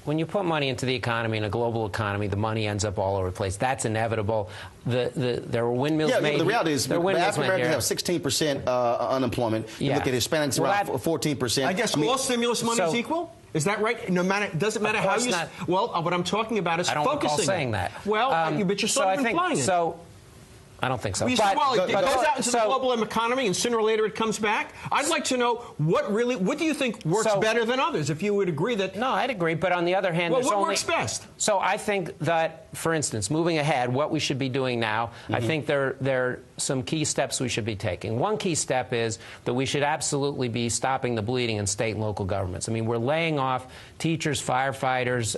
when you put money into the economy, in a global economy, the money ends up all over the place. That's inevitable. There were windmills made. Yeah, the reality is African Americans have 16% unemployment. You look at Hispanics, around 14%. I guess all stimulus money is equal? Is that right? No matter, doesn't matter how you. Well, what I'm talking about is focusing. I don't recall saying that. Well, but you're sort of implying it. I don't think so. It goes out into the global economy, and sooner or later it comes back. I'd like to know what do you think works better than others? If you would agree that. No, I'd agree. But on the other hand, what works best? So I think that, for instance, moving ahead, what we should be doing now, I think there are some key steps we should be taking. One key step is that we should absolutely be stopping the bleeding in state and local governments. I mean, we're laying off teachers, firefighters,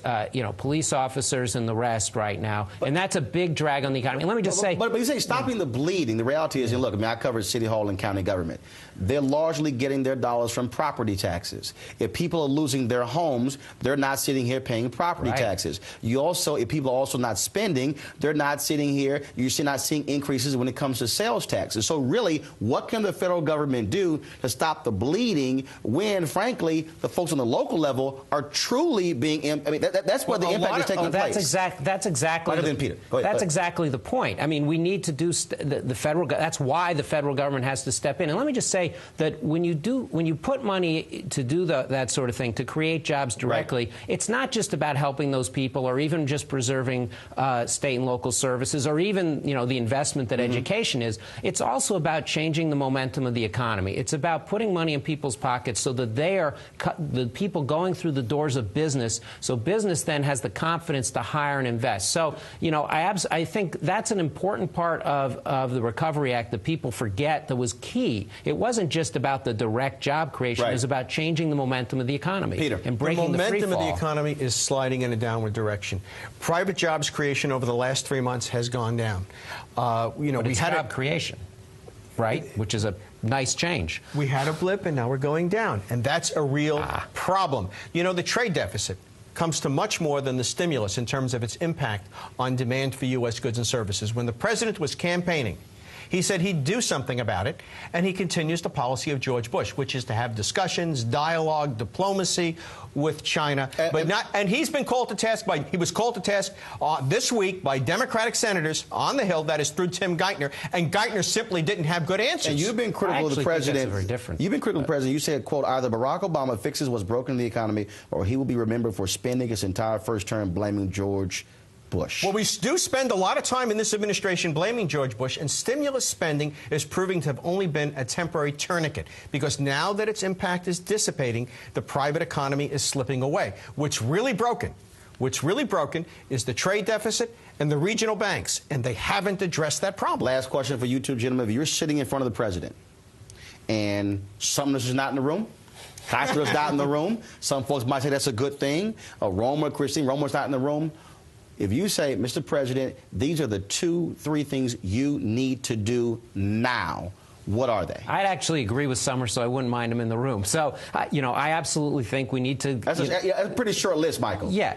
police officers, and the rest right now, and that's a big drag on the economy. And let me just say, but you say stopping the bleeding. The reality is, look, I mean, I cover City Hall and county government. They're largely getting their dollars from property taxes. If people are losing their homes, they're not sitting here paying property taxes. If people are also not spending, they're not sitting here. You're not seeing increases when it comes to sales taxes. So really, what can the federal government do to stop the bleeding when, frankly, the folks on the local level are truly being? I mean, that's where the impact is taking place. That's exactly the point. I mean, we need to do the federal. That's why the federal government has to step in. And let me just say that when you put money to do that sort of thing, to create jobs directly, it's not just about helping those people or even just preserving state and local services or even the investment that education is. It's also about changing the momentum of the economy. It's about putting money in people's pockets so that they are the people going through the doors of business. So business then has the confidence to hire and invest. So I think that's an important part of the Recovery Act that people forget that was key. It wasn't just about the direct job creation. It was about changing the momentum of the economy. Peter. And breaking the momentum of the economy is sliding in a downward direction. Private jobs creation over the last 3 months has gone down. But we had job creation, right? Which is a nice change. We had a blip, and now we're going down, and that's a real problem. The trade deficit comes to much more than the stimulus in terms of its impact on demand for U.S. goods and services. When the president was campaigning, he said he'd do something about it, and he continues the policy of George Bush, which is to have discussions, dialogue, diplomacy with China. And he's been called to task he was called to task this week by Democratic senators on the Hill, that is through Tim Geithner, and Geithner simply didn't have good answers. And you've been critical of the president. You've been critical of the president. You said, quote, either Barack Obama fixes what's broken in the economy or he will be remembered for spending his entire first term blaming George Bush. Well, we do spend a lot of time in this administration blaming George Bush, and stimulus spending is proving to have only been a temporary tourniquet, because now that its impact is dissipating, the private economy is slipping away. What's really broken is the trade deficit and the regional banks, and they haven't addressed that problem. Last question for you two gentlemen. If you're sitting in front of the president and someone is not in the room, Costello's not in the room, some folks might say that's a good thing, Roma, Christine, Roma's not in the room. If you say, Mr. President, these are the 2-3 things you need to do now, what are they? I'd actually agree with Summer, so I wouldn't mind him in the room. So, I absolutely think we need to... That's a pretty short list, Michael. Yeah.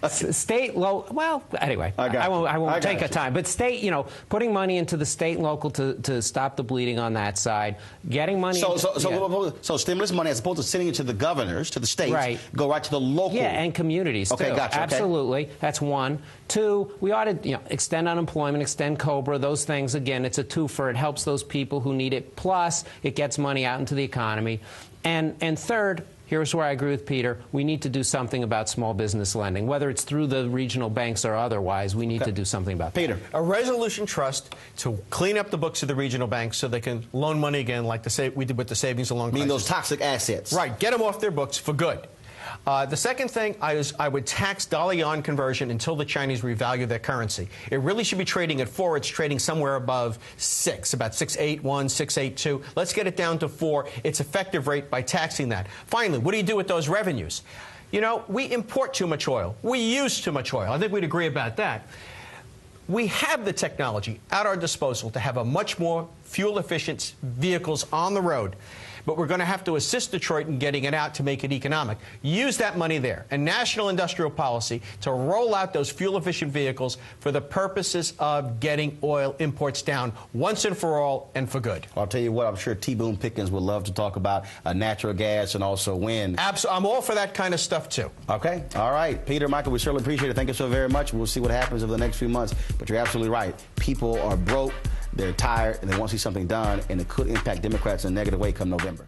State, well, anyway, I won't take time. But state, putting money into the state and local to stop the bleeding on that side, getting money... So stimulus money, as opposed to sending it to the governors, to the states, go right to the local... Yeah, and communities, Okay, too. gotcha. Absolutely. Okay. That's one. Two, we ought to extend unemployment, extend COBRA, those things. Again, it's a twofer. It helps those people who need it. Plus, it gets money out into the economy. And third, here's where I agree with Peter. We need to do something about small business lending. Whether it's through the regional banks or otherwise, we need to do something about that. Peter. A resolution trust to clean up the books of the regional banks so they can loan money again like we did with the savings and loan crisis. Meaning those toxic assets. Right. Get them off their books for good. The second thing I would tax dollar-yuan conversion until the Chinese revalue their currency. It really should be trading at 4. It's trading somewhere above 6, about 6.81, 6.82. Let's get it down to 4. Its effective rate by taxing that. Finally, what do you do with those revenues? We import too much oil. We use too much oil. I think we'd agree about that. We have the technology at our disposal to have a much more fuel-efficient vehicles on the road. but we're going to have to assist Detroit in getting it out to make it economic. Use that money there and national industrial policy to roll out those fuel-efficient vehicles for the purposes of getting oil imports down once and for all and for good. I'll tell you what, I'm sure T. Boone Pickens would love to talk about natural gas and also wind. Absolutely. I'm all for that kind of stuff, too. Okay. All right. Peter, Michael, we certainly appreciate it. Thank you so very much. We'll see what happens over the next few months. But you're absolutely right. People are broke, they're tired, and they want to see something done, and it could impact Democrats in a negative way come November.